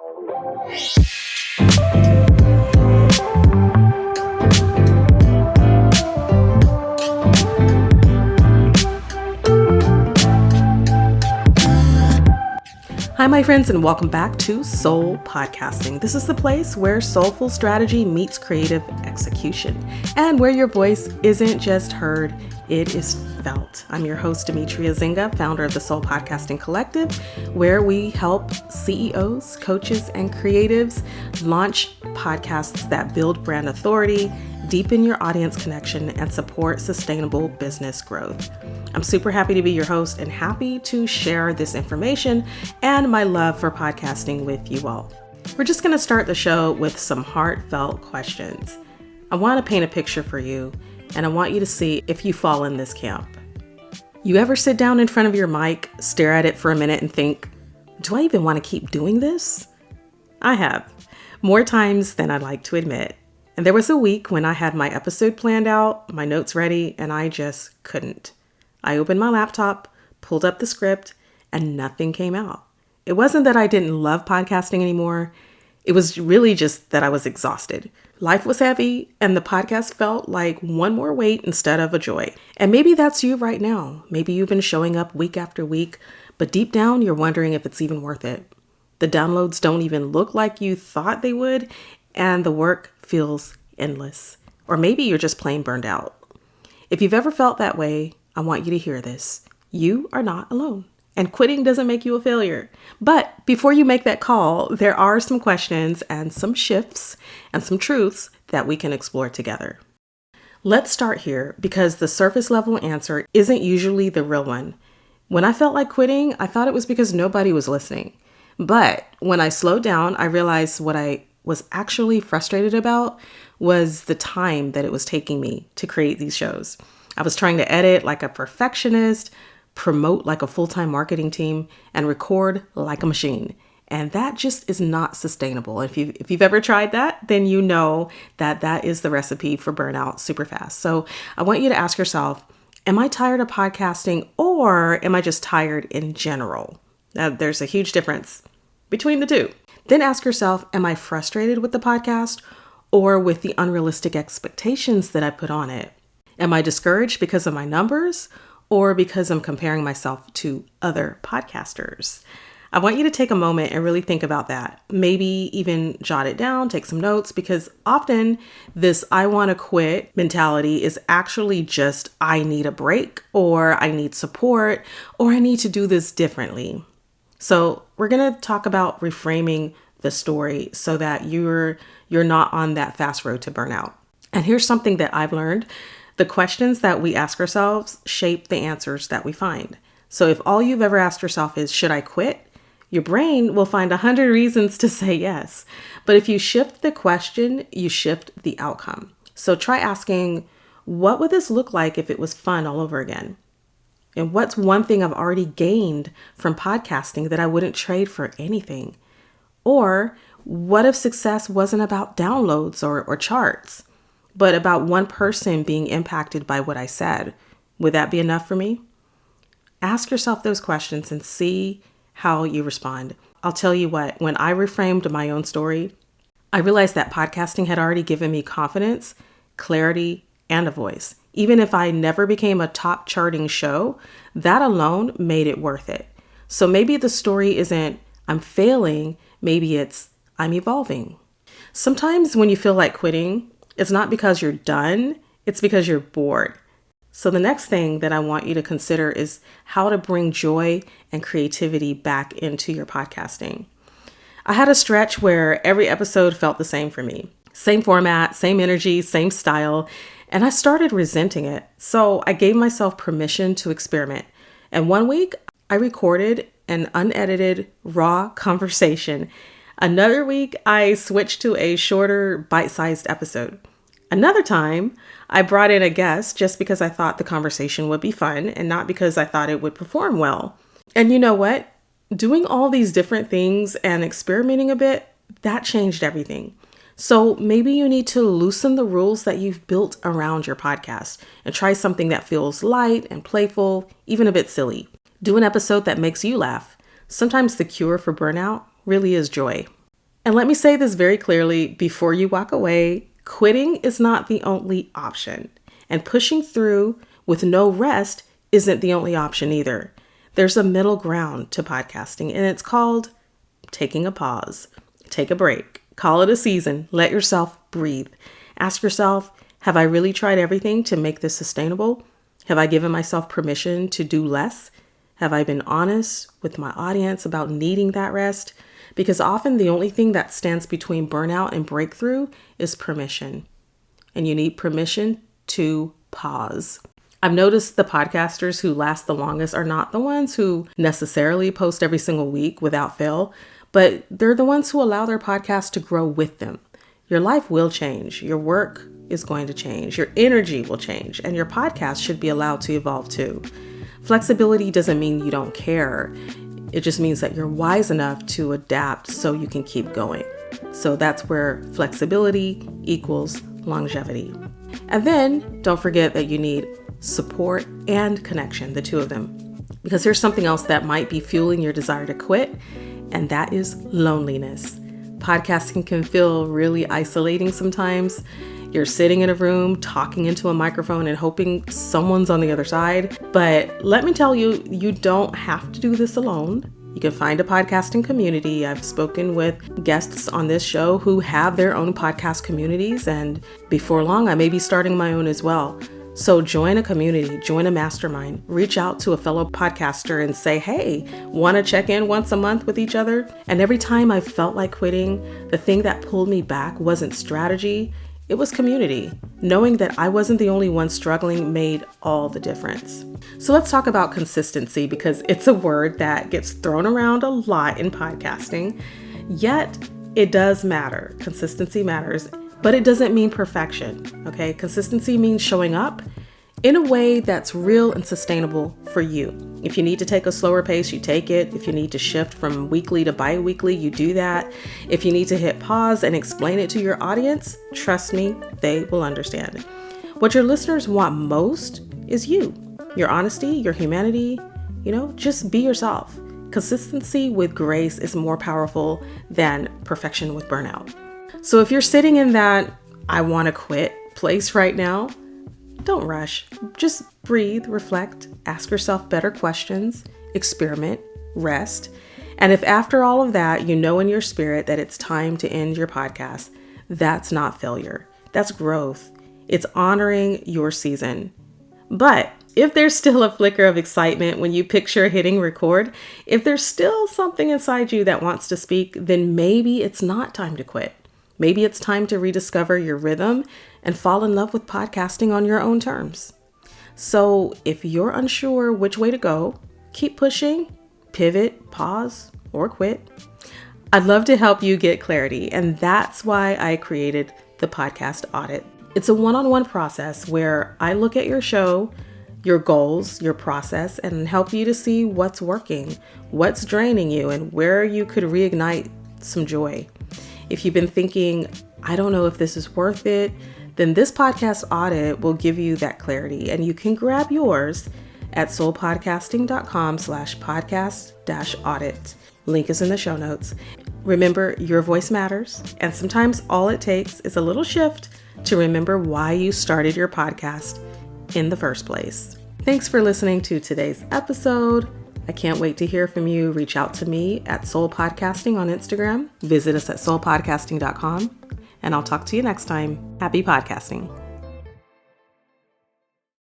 Hi, my friends, and welcome back to Soul Podcasting. This is the place where soulful strategy meets creative execution, and where your voice isn't just heard, it is felt. I'm your host, Demetria Zinga, founder of the Soul Podcasting Collective, where we help CEOs, coaches, and creatives launch podcasts that build brand authority, deepen your audience connection, and support sustainable business growth. I'm super happy to be your host and happy to share this information and my love for podcasting with you all. We're just going to start the show with some heartfelt questions. I want to paint a picture for you, and I want you to see if you fall in this camp. You ever sit down in front of your mic, stare at it for a minute and think, do I even want to keep doing this? I have, more times than I'd like to admit. And there was a week when I had my episode planned out, my notes ready, and I just couldn't. I opened my laptop, pulled up the script, and nothing came out. It wasn't that I didn't love podcasting anymore. It was really just that I was exhausted. Life was heavy, and the podcast felt like one more weight instead of a joy. And maybe that's you right now. Maybe you've been showing up week after week, but deep down, you're wondering if it's even worth it. The downloads don't even look like you thought they would, and the work feels endless. Or maybe you're just plain burned out. If you've ever felt that way, I want you to hear this. You are not alone, and quitting doesn't make you a failure. But before you make that call, there are some questions and some shifts and some truths that we can explore together. Let's start here because the surface level answer isn't usually the real one. When I felt like quitting, I thought it was because nobody was listening. But when I slowed down, I realized what I was actually frustrated about was the time that it was taking me to create these shows. I was trying to edit like a perfectionist, promote like a full-time marketing team, and record like a machine. And that just is not sustainable. If you've ever tried that, then you know that that is the recipe for burnout super fast. So I want you to ask yourself, am I tired of podcasting, or am I just tired in general? Now, there's a huge difference between the two. Then ask yourself, am I frustrated with the podcast or with the unrealistic expectations that I put on it? Am I discouraged because of my numbers or because I'm comparing myself to other podcasters? I want you to take a moment and really think about that. Maybe even jot it down, take some notes, because often this I want to quit mentality is actually just I need a break, or I need support, or I need to do this differently. So we're going to talk about reframing the story so that you're not on that fast road to burnout. And here's something that I've learned. The questions that we ask ourselves shape the answers that we find. So if all you've ever asked yourself is, should I quit? Your brain will find 100 reasons to say yes. But if you shift the question, you shift the outcome. So try asking, what would this look like if it was fun all over again? And what's one thing I've already gained from podcasting that I wouldn't trade for anything? Or what if success wasn't about downloads or charts, but about one person being impacted by what I said? Would that be enough for me? Ask yourself those questions and see how you respond. I'll tell you what, when I reframed my own story, I realized that podcasting had already given me confidence, clarity, and a voice. Even if I never became a top charting show, that alone made it worth it. So maybe the story isn't I'm failing, maybe it's I'm evolving. Sometimes when you feel like quitting, it's not because you're done, it's because you're bored. So the next thing that I want you to consider is how to bring joy and creativity back into your podcasting. I had a stretch where every episode felt the same for me. Same format, same energy, same style, and I started resenting it. So I gave myself permission to experiment. And one week, I recorded an unedited, raw conversation. Another week, I switched to a shorter, bite-sized episode. Another time, I brought in a guest just because I thought the conversation would be fun and not because I thought it would perform well. And you know what? Doing all these different things and experimenting a bit, that changed everything. So maybe you need to loosen the rules that you've built around your podcast and try something that feels light and playful, even a bit silly. Do an episode that makes you laugh. Sometimes the cure for burnout really is joy. And let me say this very clearly before you walk away, quitting is not the only option. And pushing through with no rest isn't the only option either. There's a middle ground to podcasting, and it's called taking a pause. Take a break. Call it a season. Let yourself breathe. Ask yourself, have I really tried everything to make this sustainable? Have I given myself permission to do less? Have I been honest with my audience about needing that rest? Because often the only thing that stands between burnout and breakthrough is permission. And you need permission to pause. I've noticed the podcasters who last the longest are not the ones who necessarily post every single week without fail, but they're the ones who allow their podcast to grow with them. Your life will change. Your work is going to change. Your energy will change, and your podcast should be allowed to evolve too. Flexibility doesn't mean you don't care. It just means that you're wise enough to adapt so you can keep going. So that's where flexibility equals longevity. And then don't forget that you need support and connection, the two of them. Because here's something else that might be fueling your desire to quit, and that is loneliness. Podcasting can feel really isolating sometimes. You're sitting in a room, talking into a microphone and hoping someone's on the other side. But let me tell you, you don't have to do this alone. You can find a podcasting community. I've spoken with guests on this show who have their own podcast communities, and before long, I may be starting my own as well. So join a community, join a mastermind, reach out to a fellow podcaster and say, hey, want to check in once a month with each other? And every time I felt like quitting, the thing that pulled me back wasn't strategy, it was community. Knowing that I wasn't the only one struggling made all the difference. So let's talk about consistency, because it's a word that gets thrown around a lot in podcasting, yet it does matter. Consistency matters. But it doesn't mean perfection, okay? Consistency means showing up in a way that's real and sustainable for you. If you need to take a slower pace, you take it. If you need to shift from weekly to bi-weekly, you do that. If you need to hit pause and explain it to your audience, trust me, they will understand. What your listeners want most is you, your honesty, your humanity, just be yourself. Consistency with grace is more powerful than perfection with burnout. So if you're sitting in that I want to quit place right now, don't rush. Just breathe, reflect, ask yourself better questions, experiment, rest. And if after all of that, you know in your spirit that it's time to end your podcast, that's not failure. That's growth. It's honoring your season. But if there's still a flicker of excitement when you picture hitting record, if there's still something inside you that wants to speak, then maybe it's not time to quit. Maybe it's time to rediscover your rhythm and fall in love with podcasting on your own terms. So if you're unsure which way to go, keep pushing, pivot, pause, or quit. I'd love to help you get clarity, and that's why I created the podcast audit. It's a one-on-one process where I look at your show, your goals, your process, and help you to see what's working, what's draining you, and where you could reignite some joy. If you've been thinking, I don't know if this is worth it, then this podcast audit will give you that clarity, and you can grab yours at soulpodcasting.com/podcast-audit. Link is in the show notes. Remember, your voice matters, and sometimes all it takes is a little shift to remember why you started your podcast in the first place. Thanks for listening to today's episode. I can't wait to hear from you. Reach out to me at Soul Podcasting on Instagram. Visit us at soulpodcasting.com. And I'll talk to you next time. Happy podcasting.